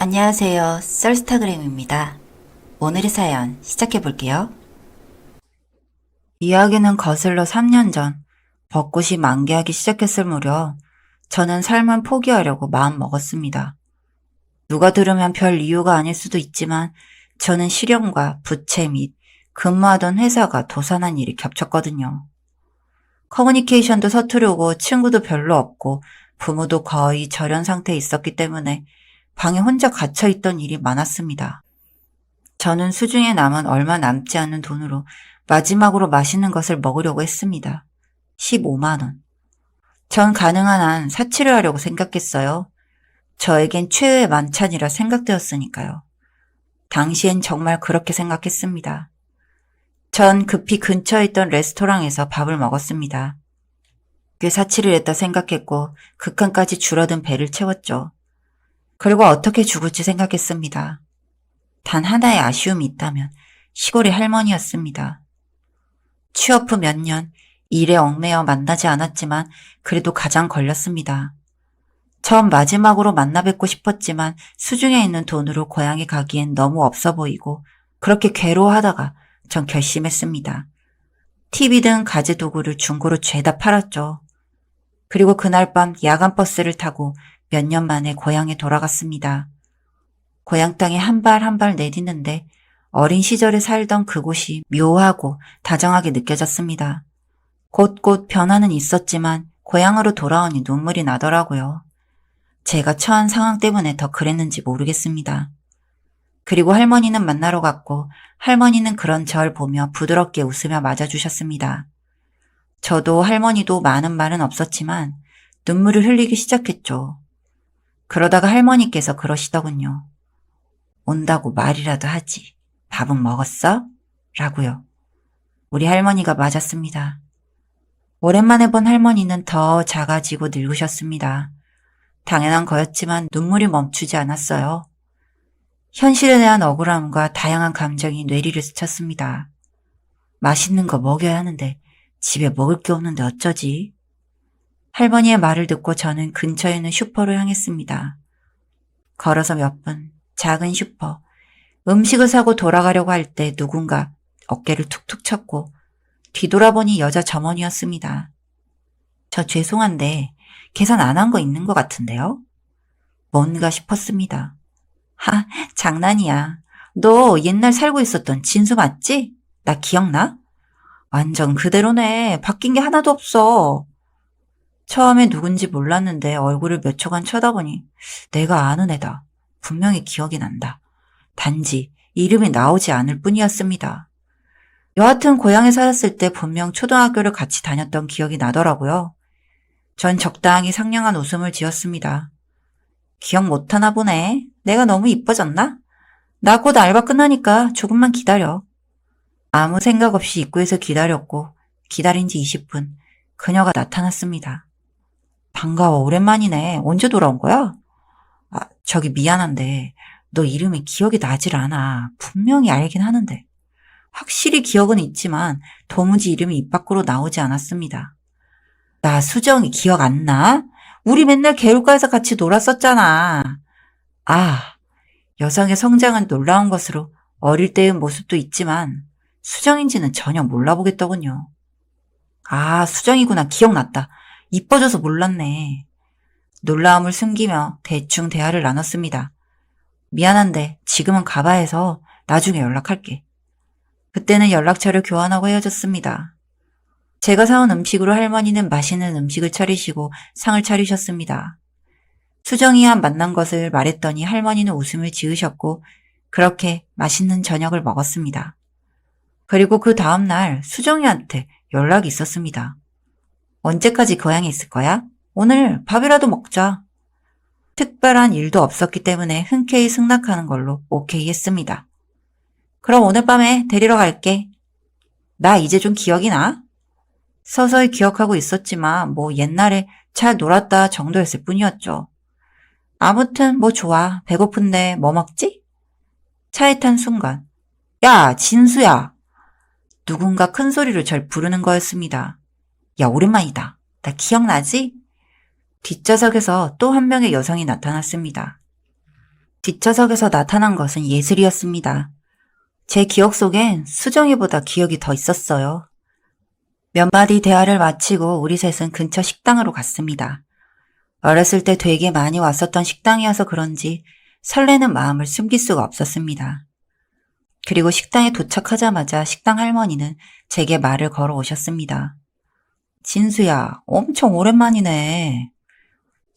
안녕하세요. 썰스타그램입니다. 오늘의 사연 시작해볼게요. 이야기는 거슬러 3년 전 벚꽃이 만개하기 시작했을 무렵 저는 삶을 포기하려고 마음먹었습니다. 누가 들으면 별 이유가 아닐 수도 있지만 저는 실형과 부채 및 근무하던 회사가 도산한 일이 겹쳤거든요. 커뮤니케이션도 서투르고 친구도 별로 없고 부모도 거의 절연 상태에 있었기 때문에 방에 혼자 갇혀있던 일이 많았습니다. 저는 수중에 남은 얼마 남지 않은 돈으로 마지막으로 맛있는 것을 먹으려고 했습니다. 15만 원. 전 가능한 한 사치를 하려고 생각했어요. 저에겐 최후의 만찬이라 생각되었으니까요. 당시엔 정말 그렇게 생각했습니다. 전 급히 근처에 있던 레스토랑에서 밥을 먹었습니다. 꽤 사치를 했다 생각했고 극한까지 줄어든 배를 채웠죠. 그리고 어떻게 죽을지 생각했습니다. 단 하나의 아쉬움이 있다면 시골의 할머니였습니다. 취업 후 몇 년 일에 얽매여 만나지 않았지만 그래도 가장 걸렸습니다. 처음 마지막으로 만나 뵙고 싶었지만 수중에 있는 돈으로 고향에 가기엔 너무 없어 보이고 그렇게 괴로워하다가 전 결심했습니다. TV 등 가재도구를 중고로 죄다 팔았죠. 그리고 그날 밤 야간 버스를 타고 몇 년 만에 고향에 돌아갔습니다. 고향 땅에 한 발 한 발 내딛는데 어린 시절에 살던 그곳이 묘하고 다정하게 느껴졌습니다. 곳곳 변화는 있었지만 고향으로 돌아오니 눈물이 나더라고요. 제가 처한 상황 때문에 더 그랬는지 모르겠습니다. 그리고 할머니는 만나러 갔고 할머니는 그런 절 보며 부드럽게 웃으며 맞아주셨습니다. 저도 할머니도 많은 말은 없었지만 눈물을 흘리기 시작했죠. 그러다가 할머니께서 그러시더군요. 온다고 말이라도 하지. 밥은 먹었어? 라고요. 우리 할머니가 맞았습니다. 오랜만에 본 할머니는 더 작아지고 늙으셨습니다. 당연한 거였지만 눈물이 멈추지 않았어요. 현실에 대한 억울함과 다양한 감정이 뇌리를 스쳤습니다. 맛있는 거 먹여야 하는데 집에 먹을 게 없는데 어쩌지? 할머니의 말을 듣고 저는 근처에 있는 슈퍼로 향했습니다. 걸어서 몇 분, 작은 슈퍼. 음식을 사고 돌아가려고 할 때 누군가 어깨를 툭툭 쳤고 뒤돌아보니 여자 점원이었습니다. 저 죄송한데 계산 안 한 거 있는 것 같은데요? 뭔가 싶었습니다. 하, 장난이야. 너 옛날 살고 있었던 진수 맞지? 나 기억나? 완전 그대로네. 바뀐 게 하나도 없어. 처음에 누군지 몰랐는데 얼굴을 몇 초간 쳐다보니 내가 아는 애다. 분명히 기억이 난다. 단지 이름이 나오지 않을 뿐이었습니다. 여하튼 고향에 살았을 때 분명 초등학교를 같이 다녔던 기억이 나더라고요. 전 적당히 상냥한 웃음을 지었습니다. 기억 못하나 보네. 내가 너무 이뻐졌나? 나 곧 알바 끝나니까 조금만 기다려. 아무 생각 없이 입구에서 기다렸고 기다린 지 20분 그녀가 나타났습니다. 반가워. 오랜만이네. 언제 돌아온 거야? 저기 미안한데 너 이름이 기억이 나질 않아. 분명히 알긴 하는데. 확실히 기억은 있지만 도무지 이름이 입 밖으로 나오지 않았습니다. 나 수정이 기억 안 나? 우리 맨날 개울가에서 같이 놀았었잖아. 아, 여성의 성장은 놀라운 것으로 어릴 때의 모습도 있지만 수정인지는 전혀 몰라보겠더군요. 아, 수정이구나. 기억났다. 이뻐져서 몰랐네. 놀라움을 숨기며 대충 대화를 나눴습니다. 미안한데 지금은 가봐야 해서 나중에 연락할게. 그때는 연락처를 교환하고 헤어졌습니다. 제가 사온 음식으로 할머니는 맛있는 음식을 차리시고 상을 차리셨습니다. 수정이와 만난 것을 말했더니 할머니는 웃음을 지으셨고 그렇게 맛있는 저녁을 먹었습니다. 그리고 그 다음날 수정이한테 연락이 있었습니다. 언제까지 고향에 있을 거야? 오늘 밥이라도 먹자. 특별한 일도 없었기 때문에 흔쾌히 승낙하는 걸로 오케이 했습니다. 그럼 오늘 밤에 데리러 갈게. 나 이제 좀 기억이 나? 서서히 기억하고 있었지만 뭐 옛날에 잘 놀았다 정도였을 뿐이었죠. 아무튼 뭐 좋아. 배고픈데 뭐 먹지? 차에 탄 순간 야, 진수야. 누군가 큰 소리로 절 부르는 거였습니다. 야, 오랜만이다. 나 기억나지? 뒷좌석에서 또 한 명의 여성이 나타났습니다. 뒷좌석에서 나타난 것은 예슬이었습니다. 제 기억 속엔 수정이보다 기억이 더 있었어요. 몇 마디 대화를 마치고 우리 셋은 근처 식당으로 갔습니다. 어렸을 때 되게 많이 왔었던 식당이어서 그런지 설레는 마음을 숨길 수가 없었습니다. 그리고 식당에 도착하자마자 식당 할머니는 제게 말을 걸어 오셨습니다. 진수야, 엄청 오랜만이네.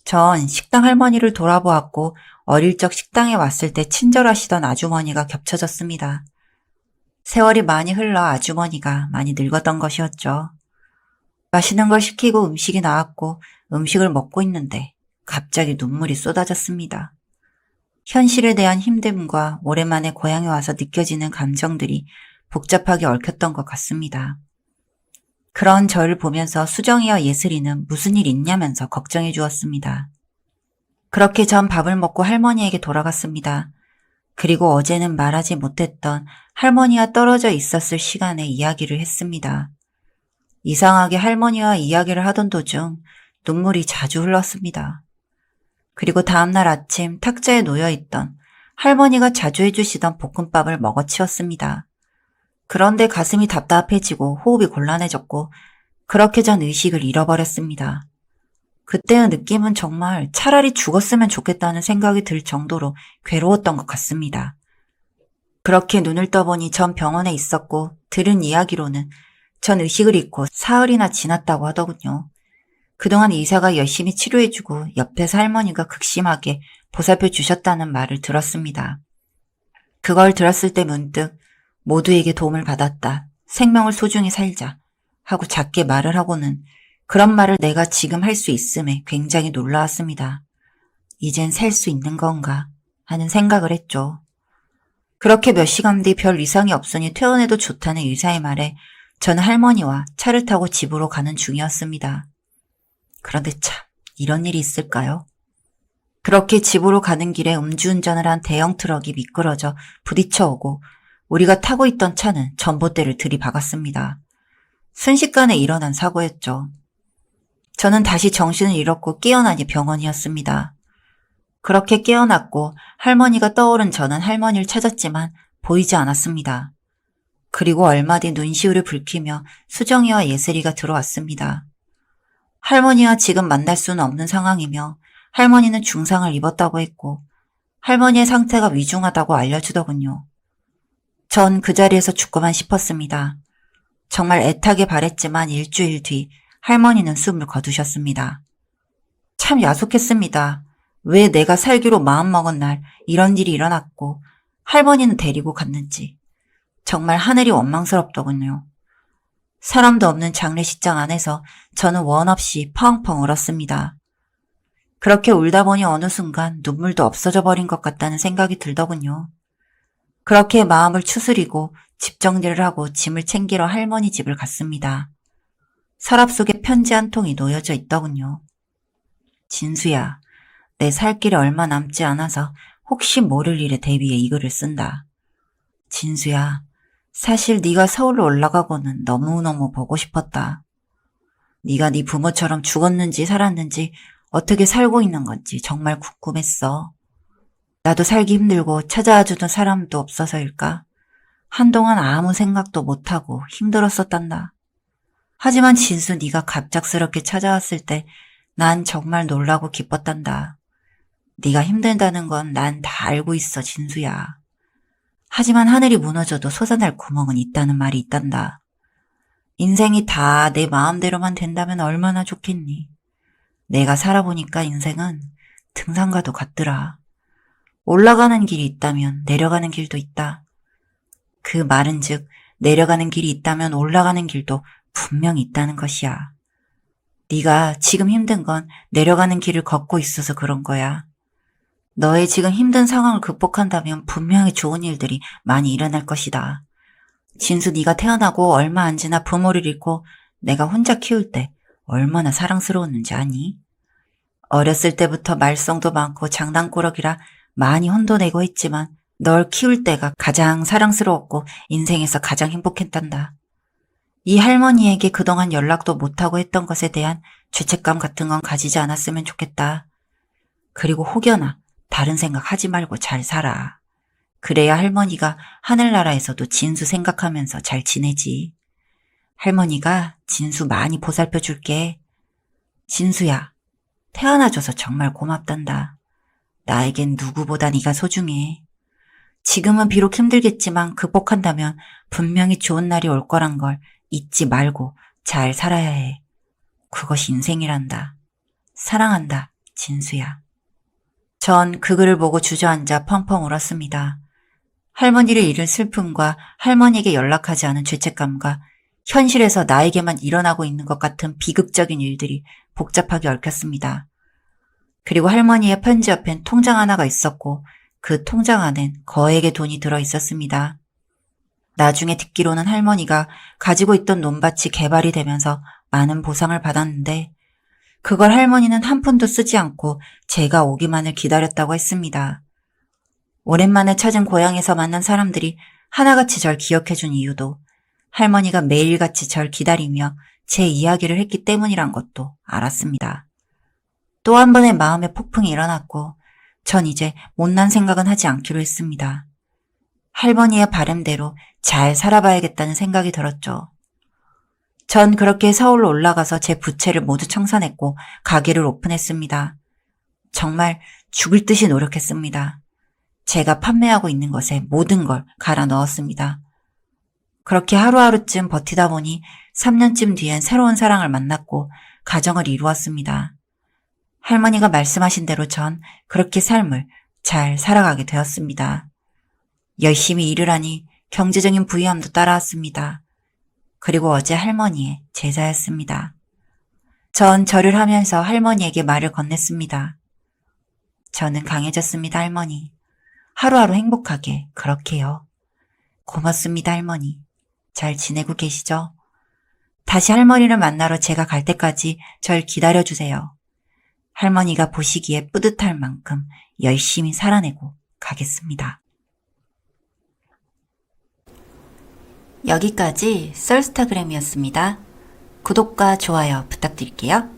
전 식당 할머니를 돌아보았고 어릴 적 식당에 왔을 때 친절하시던 아주머니가 겹쳐졌습니다. 세월이 많이 흘러 아주머니가 많이 늙었던 것이었죠. 맛있는 걸 시키고 음식이 나왔고 음식을 먹고 있는데 갑자기 눈물이 쏟아졌습니다. 현실에 대한 힘듦과 오랜만에 고향에 와서 느껴지는 감정들이 복잡하게 얽혔던 것 같습니다. 그런 저를 보면서 수정이와 예슬이는 무슨 일 있냐면서 걱정해 주었습니다. 그렇게 전 밥을 먹고 할머니에게 돌아갔습니다. 그리고 어제는 말하지 못했던 할머니와 떨어져 있었을 시간에 이야기를 했습니다. 이상하게 할머니와 이야기를 하던 도중 눈물이 자주 흘렀습니다. 그리고 다음날 아침 탁자에 놓여있던 할머니가 자주 해주시던 볶음밥을 먹어치웠습니다. 그런데 가슴이 답답해지고 호흡이 곤란해졌고 그렇게 전 의식을 잃어버렸습니다. 그때의 느낌은 정말 차라리 죽었으면 좋겠다는 생각이 들 정도로 괴로웠던 것 같습니다. 그렇게 눈을 떠보니 전 병원에 있었고 들은 이야기로는 전 의식을 잃고 사흘이나 지났다고 하더군요. 그동안 의사가 열심히 치료해주고 옆에서 할머니가 극심하게 보살펴 주셨다는 말을 들었습니다. 그걸 들었을 때 문득 모두에게 도움을 받았다. 생명을 소중히 살자. 하고 작게 말을 하고는 그런 말을 내가 지금 할 수 있음에 굉장히 놀라웠습니다. 이젠 살 수 있는 건가 하는 생각을 했죠. 그렇게 몇 시간 뒤 별 이상이 없으니 퇴원해도 좋다는 의사의 말에 저는 할머니와 차를 타고 집으로 가는 중이었습니다. 그런데 참 이런 일이 있을까요? 그렇게 집으로 가는 길에 음주운전을 한 대형 트럭이 미끄러져 부딪혀 오고 우리가 타고 있던 차는 전봇대를 들이박았습니다. 순식간에 일어난 사고였죠. 저는 다시 정신을 잃었고 깨어나니 병원이었습니다. 그렇게 깨어났고 할머니가 떠오른 저는 할머니를 찾았지만 보이지 않았습니다. 그리고 얼마 뒤 눈시울을 붉히며 수정이와 예슬이가 들어왔습니다. 할머니와 지금 만날 수는 없는 상황이며 할머니는 중상을 입었다고 했고 할머니의 상태가 위중하다고 알려주더군요. 전 그 자리에서 죽고만 싶었습니다. 정말 애타게 바랬지만 일주일 뒤 할머니는 숨을 거두셨습니다. 참 야속했습니다. 왜 내가 살기로 마음먹은 날 이런 일이 일어났고 할머니는 데리고 갔는지 정말 하늘이 원망스럽더군요. 사람도 없는 장례식장 안에서 저는 원 없이 펑펑 울었습니다. 그렇게 울다 보니 어느 순간 눈물도 없어져 버린 것 같다는 생각이 들더군요. 그렇게 마음을 추스리고 집 정리를 하고 짐을 챙기러 할머니 집을 갔습니다. 서랍 속에 편지 한 통이 놓여져 있더군요. 진수야, 내 살 길이 얼마 남지 않아서 혹시 모를 일에 대비해 이 글을 쓴다. 진수야, 사실 네가 서울로 올라가고는 너무너무 보고 싶었다. 네가 네 부모처럼 죽었는지 살았는지 어떻게 살고 있는 건지 정말 궁금했어. 나도 살기 힘들고 찾아와주는 사람도 없어서일까? 한동안 아무 생각도 못하고 힘들었었단다. 하지만 진수 네가 갑작스럽게 찾아왔을 때 난 정말 놀라고 기뻤단다. 네가 힘들다는 건 난 다 알고 있어, 진수야. 하지만 하늘이 무너져도 솟아날 구멍은 있다는 말이 있단다. 인생이 다 내 마음대로만 된다면 얼마나 좋겠니? 내가 살아보니까 인생은 등산과도 같더라. 올라가는 길이 있다면 내려가는 길도 있다. 그 말은즉 내려가는 길이 있다면 올라가는 길도 분명히 있다는 것이야. 네가 지금 힘든 건 내려가는 길을 걷고 있어서 그런 거야. 너의 지금 힘든 상황을 극복한다면 분명히 좋은 일들이 많이 일어날 것이다. 진수 네가 태어나고 얼마 안 지나 부모를 잃고 내가 혼자 키울 때 얼마나 사랑스러웠는지 아니? 어렸을 때부터 말썽도 많고 장난꾸러기라 많이 혼도내고 했지만 널 키울 때가 가장 사랑스러웠고 인생에서 가장 행복했단다. 이 할머니에게 그동안 연락도 못하고 했던 것에 대한 죄책감 같은 건 가지지 않았으면 좋겠다. 그리고 혹여나 다른 생각 하지 말고 잘 살아. 그래야 할머니가 하늘나라에서도 진수 생각하면서 잘 지내지. 할머니가 진수 많이 보살펴 줄게. 진수야, 태어나줘서 정말 고맙단다. 나에겐 누구보다 네가 소중해. 지금은 비록 힘들겠지만 극복한다면 분명히 좋은 날이 올 거란 걸 잊지 말고 잘 살아야 해. 그것이 인생이란다. 사랑한다, 진수야. 전 그 글을 보고 주저앉아 펑펑 울었습니다. 할머니를 잃은 슬픔과 할머니에게 연락하지 않은 죄책감과 현실에서 나에게만 일어나고 있는 것 같은 비극적인 일들이 복잡하게 얽혔습니다. 그리고 할머니의 편지 옆엔 통장 하나가 있었고 그 통장 안엔 거액의 돈이 들어 있었습니다. 나중에 듣기로는 할머니가 가지고 있던 논밭이 개발이 되면서 많은 보상을 받았는데 그걸 할머니는 한 푼도 쓰지 않고 제가 오기만을 기다렸다고 했습니다. 오랜만에 찾은 고향에서 만난 사람들이 하나같이 절 기억해준 이유도 할머니가 매일같이 절 기다리며 제 이야기를 했기 때문이란 것도 알았습니다. 또 한 번의 마음의 폭풍이 일어났고 전 이제 못난 생각은 하지 않기로 했습니다. 할머니의 바람대로 잘 살아봐야겠다는 생각이 들었죠. 전 그렇게 서울로 올라가서 제 부채를 모두 청산했고 가게를 오픈했습니다. 정말 죽을 듯이 노력했습니다. 제가 판매하고 있는 것에 모든 걸 갈아 넣었습니다. 그렇게 하루하루쯤 버티다 보니 3년쯤 뒤엔 새로운 사랑을 만났고 가정을 이루었습니다. 할머니가 말씀하신 대로 전 그렇게 삶을 잘 살아가게 되었습니다. 열심히 일을 하니 경제적인 부유함도 따라왔습니다. 그리고 어제 할머니의 제자였습니다. 전 절을 하면서 할머니에게 말을 건넸습니다. 저는 강해졌습니다, 할머니. 하루하루 행복하게 그렇게요. 고맙습니다, 할머니. 잘 지내고 계시죠? 다시 할머니를 만나러 제가 갈 때까지 절 기다려주세요. 할머니가 보시기에 뿌듯할 만큼 열심히 살아내고 가겠습니다. 여기까지 썰스타그램이었습니다. 구독과 좋아요 부탁드릴게요.